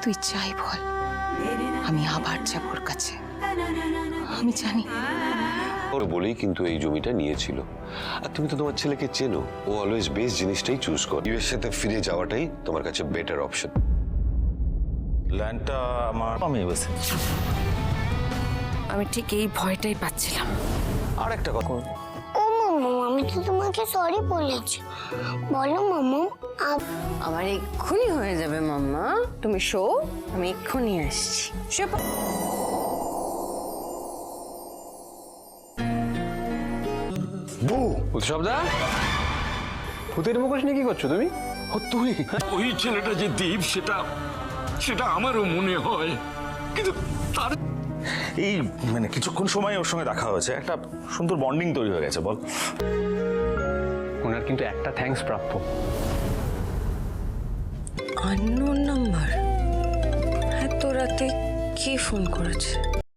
তুই চাই বল, আমি আবার যাব ওর কাছে। আমি জানি ওর বলেই কিন্তু এই জমিটা নিয়েছিল। আর তুমি তো তোমার ছেলেকে চেনো, ও অলওয়েজ বেস্ট জিনিসটাই চুজ করে। ইউএস সাথে ফিরে যাওয়াটাই তোমার কাছে বেটার অপশন। ল্যান্ডটা আমার আমি বেছে। আমি ঠিক এই ভয়টাই পাচ্ছিলাম। আর একটা কথা, ও মামা, আমি তো তোমাকে সরি বলেছি। বলো মামা। আমার এক্ষুনি হয়ে যাবে মাম্মা, তুমি শো, আমি এক্ষুনি আসছি। উৎসবদা, ভূতের মুখোশ নিয়ে কি করছো তুমি? তুই ওই ছেলেটা যে দীপ, সেটা আমারও মনে হয়, কিন্তু তার এই মানে কিছুক্ষণ সময় ওর সঙ্গে দেখা হয়েছে, একটা সুন্দর বন্ডিং তৈরি হয়ে গেছে। বল, ওনার কিন্তু একটা থ্যাঙ্কস প্রাপ্য। আননোন নাম্বার, এত রাতে কে ফোন করেছে?